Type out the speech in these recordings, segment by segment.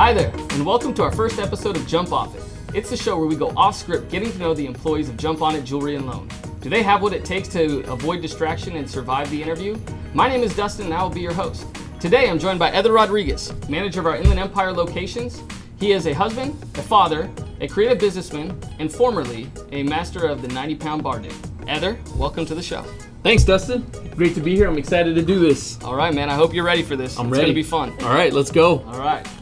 Hi there, and welcome to our first episode of Jump-Off-It. It's the show where we go off script getting to know the employees of Jump-On-It Jewelry and Loan. Do they have what it takes to avoid distraction and survive the interview? My name is Dustin and I will be your host. Today I'm joined by Eder Rodriguez, manager of our Inland Empire locations. He is a husband, a father, a creative businessman, and formerly a master of the 90-pound bar dip. Eder, welcome to the show. Thanks, Dustin. Great to be here. I'm excited to do this. All right, man. I hope you're ready for this. I'm It's ready. going to be fun. All right, let's go.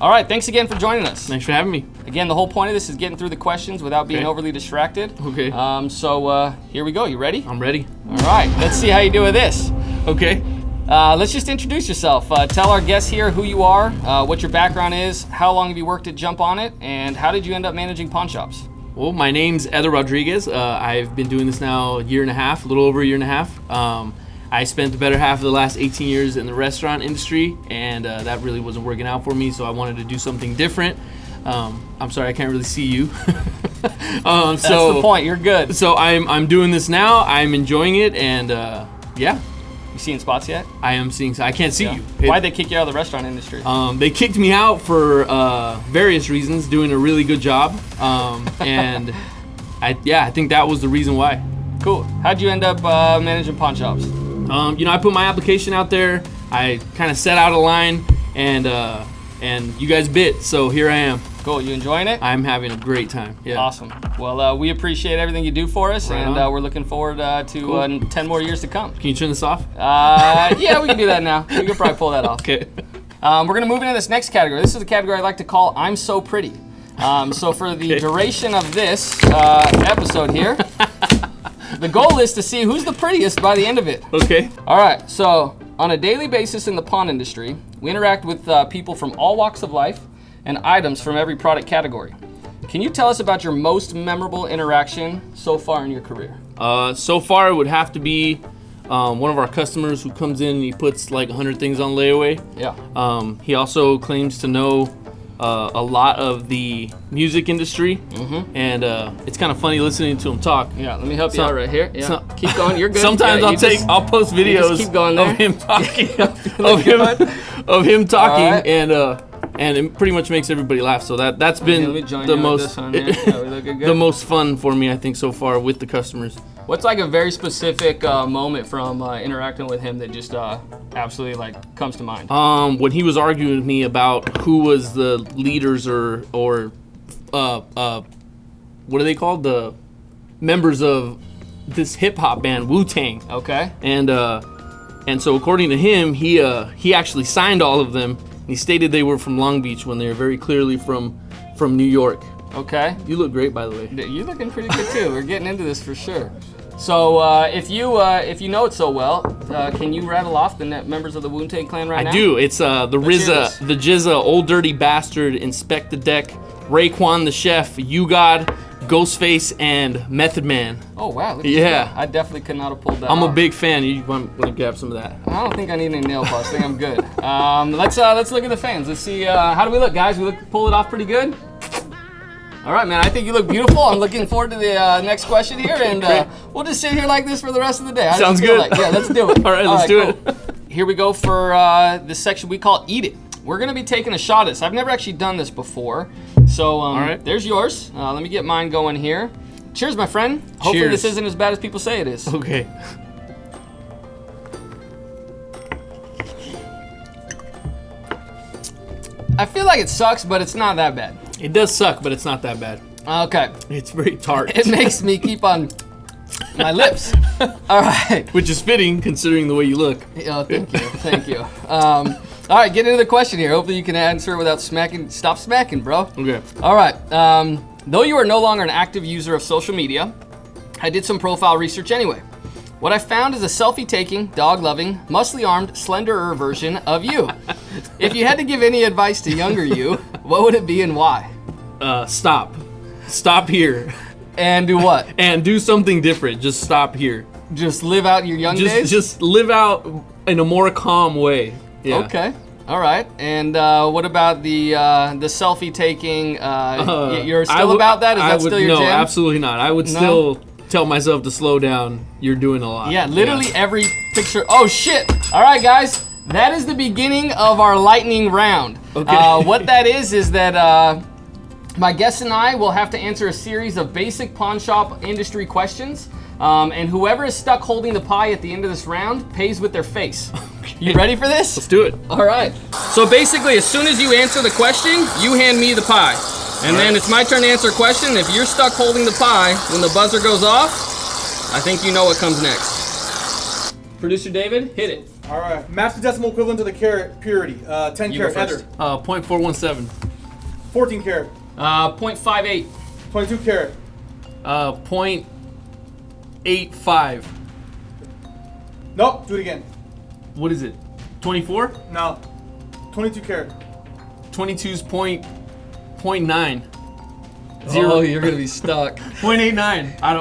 All right. Thanks again for joining us. Thanks for having me. Again, the whole point of this is getting through the questions without being overly distracted. Okay. So here we go. You ready? I'm ready. All right. Let's see how you do with this. Okay. Let's just introduce yourself. Tell our guests here who you are, what your background is, how long have you worked at Jump-On-It, and how did you end up managing pawn shops? Well, my name's Eder Rodriguez. I've been doing this now a year and a half, a little over a year and a half. I spent the better half of the last 18 years in the restaurant industry, and that really wasn't working out for me, so I wanted to do something different. I'm sorry, I can't really see you. That's the point. You're good. So I'm doing this now. I'm enjoying it, and yeah. You seeing spots yet? I am seeing. I can't see you. Why'd they kick you out of the restaurant industry? They kicked me out for various reasons, doing a really good job, and I think that was the reason why. Cool. How'd you end up managing pawn shops? I put my application out there. I kind of set out a line, and you guys bit. So here I am. Cool. You enjoying it? I'm having a great time. Yeah. Awesome. Well, we appreciate everything you do for us, Right and on. we're looking forward to 10 more years to come. Can you turn this off? Yeah, we can do that now. We can probably pull that off. Okay. We're going to move into this next category. This is a category I like to call I'm So Pretty. So for the duration of this episode here, the goal is to see who's the prettiest by the end of it. Okay. All right, so on a daily basis in the pawn industry, we interact with people from all walks of life and items from every product category. Can you tell us about your most memorable interaction so far in your career? So far, it would have to be one of our customers who comes in and he puts like 100 things on layaway. Yeah. He also claims to know a lot of the music industry, and it's kind of funny listening to him talk. Yeah, let me help you out right here. Yeah. Keep going, you're good. Sometimes Yeah, I'll post videos keep going there. of him talking, All right. and it pretty much makes everybody laugh. So that's been the most fun for me, I think, so far with the customers. What's like a very specific moment from interacting with him that just absolutely like comes to mind? When he was arguing with me about who was the leaders or what are they called? The members of this hip hop band, Wu-Tang. Okay. And so according to him, he actually signed all of them. He stated they were from Long Beach when they were very clearly from New York. Okay. You look great, by the way. You're looking pretty good too. We're getting into this for sure. So if you know it so well, can you rattle off the members of the Wu-Tang Clan right now? I do. It's the RZA, the Jizza, Old Dirty Bastard, Inspect the Deck, Raekwon the Chef, U-God, Ghostface, and Method Man. Oh wow. Look at Yeah. you. I definitely could not have pulled that I'm off. a big fan. You want to grab some of that? I don't think I need any nail polish. I think I'm good. Let's look at the fans. Let's see how do we look, guys? Pull it off pretty good. All right, man. I think you look beautiful. I'm looking forward to the next question here, and we'll just sit here like this for the rest of the day. How does Sounds it feel good. like? Yeah, let's do it. All right, let's do cool. Here we go for this section we call Eat It. We're gonna be taking a shot at this. I've never actually done this before, so All right. There's yours. Let me get mine going here. Cheers, my friend. Hopefully Cheers. this isn't as bad as people say it is. Okay. I feel like it sucks, but it's not that bad. It does suck, but it's not that bad. Okay. It's very tart. It makes me keep on my lips. All right. Which is fitting considering the way you look. Oh, thank you. All right, get into the question here. Hopefully you can answer without smacking. Stop smacking, bro. Okay. All right. Though you are no longer an active user of social media, I did some profile research anyway. What I found is a selfie-taking, dog-loving, muscly-armed, slenderer version of you. If you had to give any advice to younger you, what would it be and why? Stop. Stop here. And do what? And do something different. Just stop here. Just live out your young days? Just live out in a more calm way. Yeah. Okay. All right. And what about the selfie taking? You're still about that? Is that still your jam? No, jam? absolutely not. I would still tell myself to slow down. You're doing a lot. Yeah, literally every picture. Oh shit! All right, guys. That is the beginning of our lightning round. Okay. What that is that my guests and I will have to answer a series of basic pawn shop industry questions. And whoever is stuck holding the pie at the end of this round pays with their face. Okay. You ready for this? Let's do it. All right. So basically, as soon as you answer the question, you hand me the pie. And then it's my turn to answer a question. If you're stuck holding the pie, when the buzzer goes off, I think you know what comes next. Producer David, hit it. All right. Match the decimal equivalent to the carat purity. 10 You carat. go first. Eder. 0.417. 14 carat. 0.58. 22 carat. 0.85. Nope. Do it again. What is it? 24? No. 22 carat. 22's 0.9. Oh, you're gonna be stuck. 0.89. I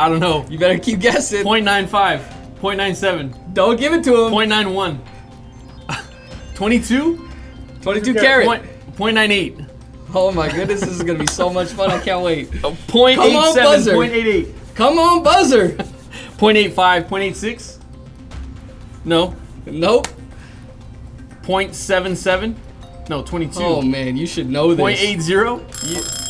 don't know. You better keep guessing. 0.95. 0.97. Don't give it to him. 0.91. 22? 22 carat. 0.98. Oh my goodness, this is gonna be so much fun. I can't wait. 0.87. Come on, buzzer. 0.88. Come on, buzzer. 0.85. 0.86. No. Nope. 0.77. No, 22. Oh man, you should know this. 0.80.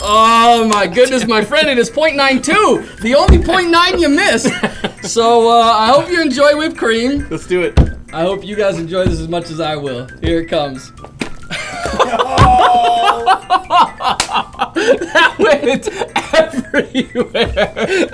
Oh my goodness, my friend, it is 0.92. The only 0.9 you missed. So I hope you enjoy whipped cream. Let's do it. I hope you guys enjoy this as much as I will. Here it comes. That went everywhere.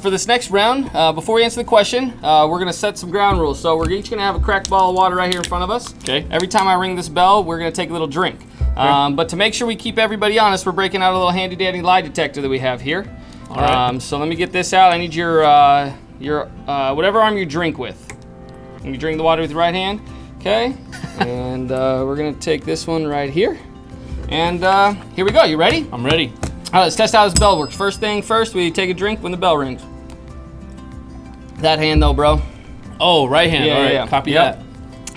For this next round, before we answer the question, we're gonna set some ground rules. So we're each gonna have a cracked bottle of water right here in front of us. Okay. Every time I ring this bell, we're gonna take a little drink. But to make sure we keep everybody honest, we're breaking out a little handy dandy lie detector that we have here. All right. So let me get this out. I need your whatever arm you drink with. You drink the water with your right hand. Okay. And we're gonna take this one right here. And here we go. You ready? I'm ready. All right, let's test how this bell works. First thing first, we take a drink when the bell rings. That hand though, bro. Oh, right hand. All right. Copy that.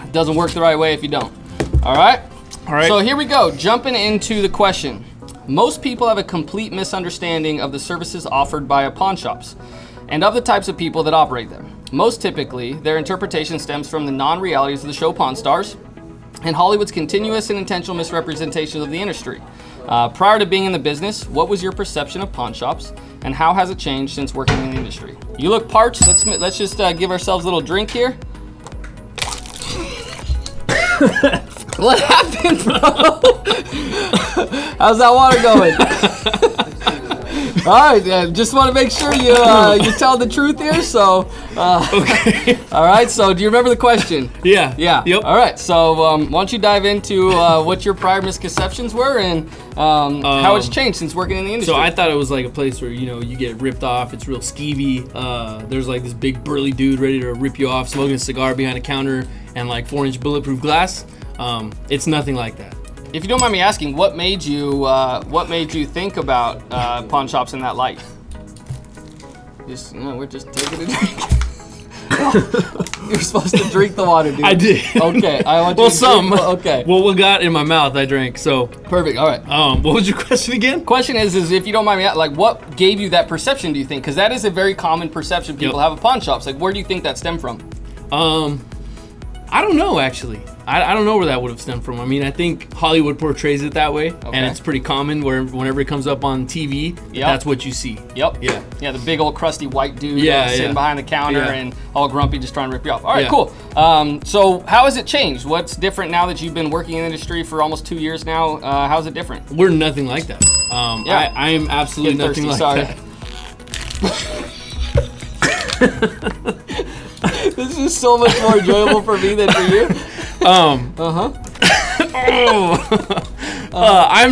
It doesn't work the right way if you don't. All right? All right. So here we go, jumping into the question. Most people have a complete misunderstanding of the services offered by pawn shops and of the types of people that operate them. Most typically, their interpretation stems from the non-realities of the show Pawn Stars and Hollywood's continuous and intentional misrepresentation of the industry. Prior to being in the business, what was your perception of pawn shops, and how has it changed since working in the industry? You look parched. Let's just give ourselves a little drink here. What happened, bro? How's that water going? All right, just want to make sure you tell the truth here. So, Okay. All right. So, do you remember the question? Yeah. Yeah. Yep. All right. So, why don't you dive into what your prior misconceptions were and how it's changed since working in the industry? So I thought it was like a place where, you get ripped off. It's real skeevy. There's like this big burly dude ready to rip you off, smoking a cigar behind a counter and like 4-inch bulletproof glass. It's nothing like that. If you don't mind me asking, what made you think about pawn shops in that light? We're just taking a drink. You're supposed to drink the water, dude. I did. Okay, I want you Well, to some. drink. Okay. Well, what got in my mouth, I drank. So, Perfect. All right. what was your question again? Question is if you don't mind me, like, what gave you that perception? Do you think? Because that is a very common perception people have of pawn shops. Like, where do you think that stemmed from? I don't know, actually. I don't know where that would have stemmed from. I mean, I think Hollywood portrays it that way, and it's pretty common whenever it comes up on TV, that's what you see. Yep. Yeah. Yeah, the big old crusty white dude sitting behind the counter and all grumpy just trying to rip you off. All right, cool. So how has it changed? What's different now that you've been working in the industry for almost 2 years now? How's it different? We're nothing like that. I am absolutely nothing like that. This is so much more enjoyable for me than for you. I'm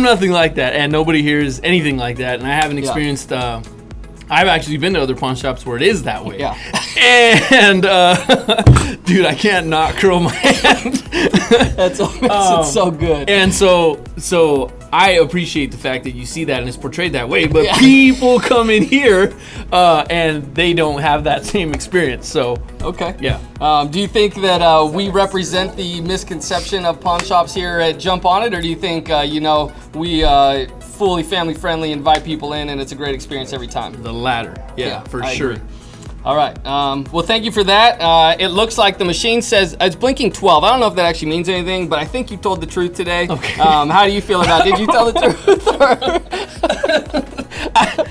nothing like that, and nobody here is anything like that, and I haven't experienced. I've actually been to other pawn shops where it is that way. Yeah. And dude, I can't not curl my hand. That's what makes it so good. And so I appreciate the fact that you see that and it's portrayed that way, but people come in here and they don't have that same experience. So okay. Yeah. Do you think that we represent the misconception of pawn shops here at Jump-On-It, or do you think we fully family friendly, invite people in, and it's a great experience every time? The latter. Yeah, for sure. Agree. All right. Well, thank you for that. It looks like the machine says it's blinking 12. I don't know if that actually means anything, but I think you told the truth today. Okay. How do you feel about it? Did you tell the truth?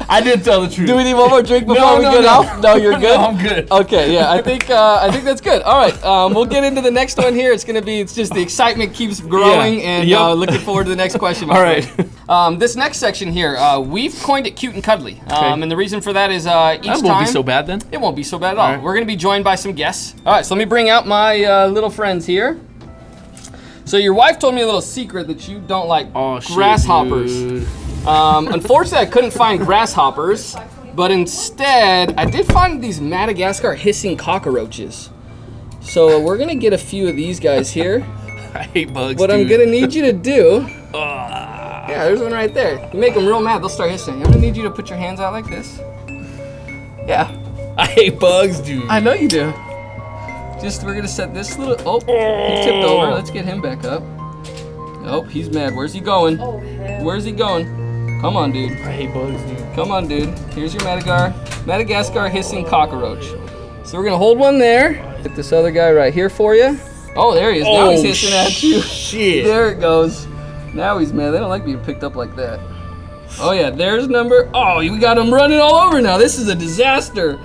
I did tell the truth. Do we need one more drink before we get off? No, you're good? No, I'm good. Okay, yeah, I think that's good. All right, we'll get into the next one here. It's just the excitement keeps growing, and looking forward to the next question. All right. This next section here, we've coined it Cute and Cuddly. And the reason for that is each That time... won't be so bad then. It won't be so bad at all. Right. We're going to be joined by some guests. All right, so let me bring out my little friends here. So your wife told me a little secret that you don't like grasshoppers. Dude. Unfortunately, I couldn't find grasshoppers, but instead, I did find these Madagascar hissing cockroaches. So we're gonna get a few of these guys here. I hate bugs, What dude. I'm gonna need you to do, yeah, there's one right there. You make them real mad, they'll start hissing. I'm gonna need you to put your hands out like this. Yeah. I hate bugs, dude. I know you do. We're gonna set this little, he tipped over. Let's get him back up. Oh, he's mad. Where's he going? Oh, hell. Where's he going? Come on, dude. I hate bugs, dude. Come on, dude. Here's your Madagascar hissing cockroach. So we're gonna hold one there. Get this other guy right here for you. Oh, there he is. Now he's hissing at you. Shit. There it goes. Now he's mad. They don't like being picked up like that. Oh yeah, there's number. Oh, we got him running all over now. This is a disaster.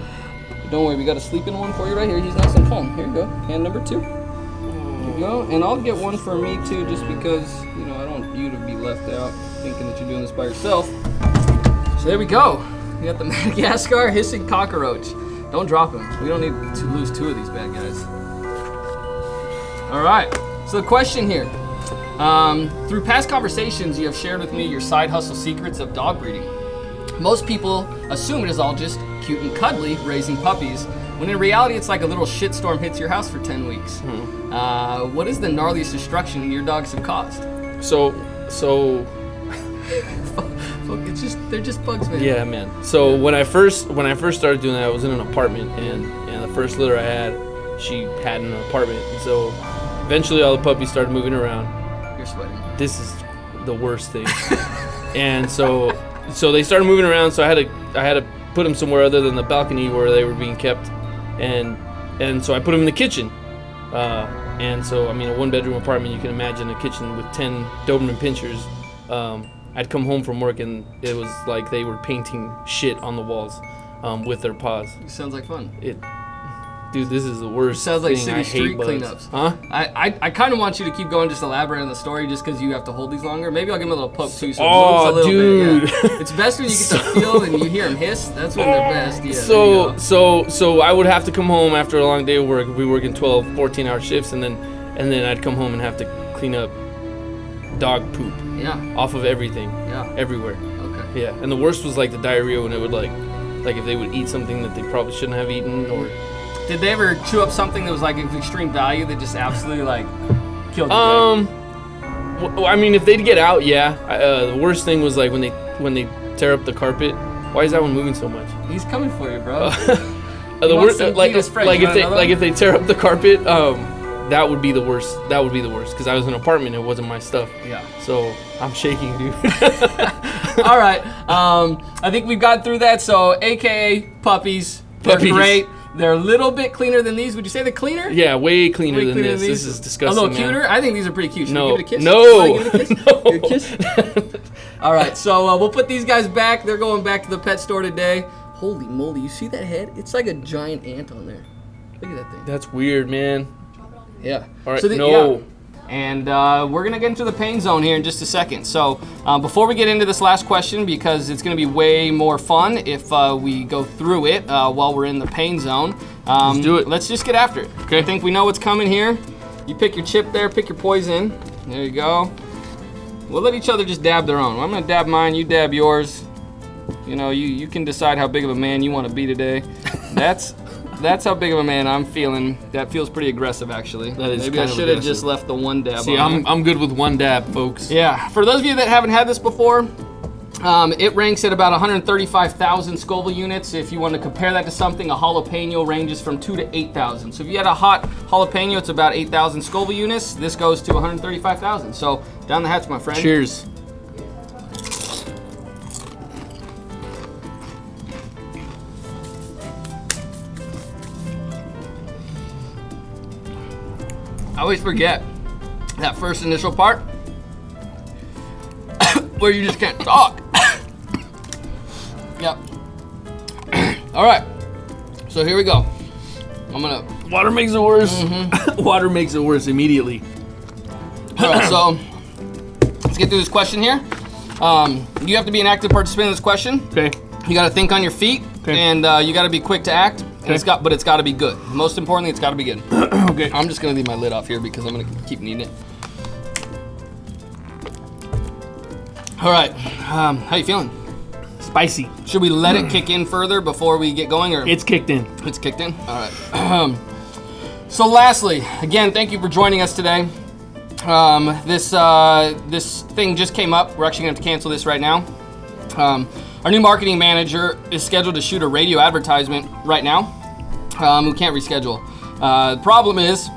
Don't worry, we got a sleeping one for you right here. He's nice and calm. Here you go. Hand number 2. There you go. And I'll get one for me too, just because, I don't want you to be left out thinking that you're doing this by yourself. So there we go. We got the Madagascar hissing cockroach. Don't drop him. We don't need to lose 2 of these bad guys. All right. So the question here. Through past conversations, you have shared with me your side hustle secrets of dog breeding. Most people assume it is all just cute and cuddly raising puppies, when in reality it's like a little shitstorm hits your house for 10 weeks. What is the gnarliest destruction your dogs have caused? So They're just bugs, man. yeah, man. So when I first started doing that, I was in an apartment, and the first litter I had, she had in an apartment. And so eventually all the puppies started moving around. You're sweating. This is the worst thing. And so they started moving around, so I had to put them somewhere other than the balcony where they were being kept, and so I put them in the kitchen. And so, I mean, a 1-bedroom apartment, you can imagine a kitchen with 10 Doberman pinschers. I'd come home from work and it was like they were painting shit on the walls with their paws. It sounds like fun. Dude, this is the worst Sounds like thing. city I street hate bugs. cleanups. Huh? I kind of want you to keep going, just elaborate on the story, just because you have to hold these longer. Maybe I'll give him a little poke too. So Oh, it moves a dude. little bit. Yeah. It's best when you get the feel and you hear them hiss. That's when they're best. Yeah, So I would have to come home after a long day of work. We work in 12, 14-hour shifts, and then I'd come home and have to clean up dog poop Yeah. off of everything, Yeah. everywhere. Okay. Yeah, and the worst was like the diarrhea when it would like if they would eat something that they probably shouldn't have eaten, or Did they ever chew up something that was like of extreme value that just absolutely like killed you? well, I mean, if they'd get out, yeah. The worst thing was like when they tear up the carpet. Why is that one moving so much? He's coming for you, bro. The wants worst, to like beat his friend. You want another one? if they tear up the carpet, that would be the worst. That would be the worst because I was in an apartment. It wasn't my stuff. Yeah. So I'm shaking, dude. All right. I think we've got through that. So, AKA puppies. They're Puppies. great. They're a little bit cleaner than these. Would you say they're cleaner? Yeah, way cleaner Way than cleaner this. than This these? is disgusting. A little man. cuter? I think these are pretty cute. Should No. we give it a kiss? No. Should I give it a kiss? No. Give it a kiss? All right, so we'll put these guys back. They're going back to the pet store today. Holy moly, you see that head? It's like a giant ant on there. Look at that thing. That's weird, man. Yeah. All right, So no. yeah. And we're going to get into the pain zone here in just a second. So before we get into this last question, because it's going to be way more fun if we go through it while we're in the pain zone. Let's do it. Let's just get after it. Okay. I think we know what's coming here. You pick your chip there, pick your poison. There you go. We'll let each other just dab their own. I'm going to dab mine, you dab yours. You know, you can decide how big of a man you want to be today. That's how big of a man I'm feeling. That feels pretty aggressive, actually. That is Maybe I kind of should have aggressive. just left the one dab See, on there. I'm good with one dab, folks. Yeah, for those of you that haven't had this before, it ranks at about 135,000 Scoville units. If you want to compare that to something, a jalapeno ranges from 2,000 to 8,000. So if you had a hot jalapeno, it's about 8,000 Scoville units. This goes to 135,000. So down the hatch, my friend. Cheers. I always forget that first initial part where you just can't talk. Yep. All right. So here we go. I'm gonna. Water makes it worse. Water makes it worse immediately. All right. So let's get through this question here. You have to be an active participant in this question. Okay. You got to think on your feet, and you got to be quick to act. And but it's got to be good. Most importantly, it's got to be good. Okay. I'm just gonna leave my lid off here because I'm gonna keep needing it. All right. How you feeling? Spicy. Should we let it kick in further before we get going, or It's kicked in. it's kicked in? All right. So lastly, again, thank you for joining us today. This thing just came up. We're actually gonna have to cancel this right now. Our new marketing manager is scheduled to shoot a radio advertisement right now. We can't reschedule. The problem is,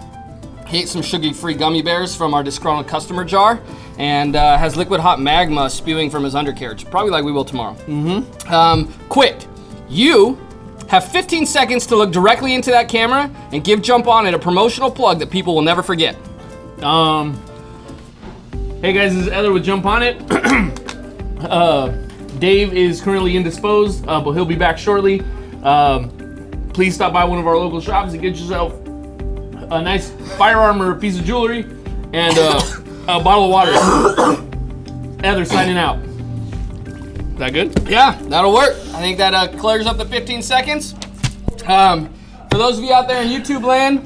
he ate some sugary-free gummy bears from our disgruntled customer jar and has liquid hot magma spewing from his undercarriage, probably like we will tomorrow. Quick, you have 15 seconds to look directly into that camera and give Jump-On-It a promotional plug that people will never forget. Hey guys, this is Eder with Jump-On-It. Dave is currently indisposed, but he'll be back shortly. Please stop by one of our local shops and get yourself a nice firearm or a piece of jewelry and a bottle of water. Eder signing out. Is that good? Yeah, that'll work. I think that clears up the 15 seconds. For those of you out there in YouTube land,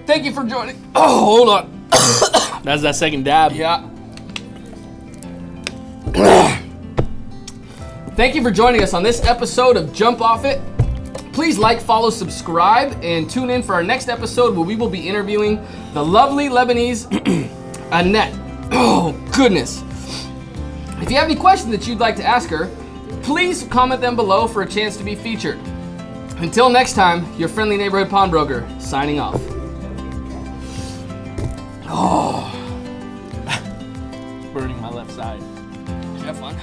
thank you for joining. Oh, hold on. That's that second dab. Yeah. Thank you for joining us on this episode of Jump Off It. Please like, follow, subscribe, and tune in for our next episode where we will be interviewing the lovely Lebanese Annette. Oh, goodness. If you have any questions that you'd like to ask her, please comment them below for a chance to be featured. Until next time, your friendly neighborhood pawnbroker, signing off. Oh. Burning my left side. Did you have fun?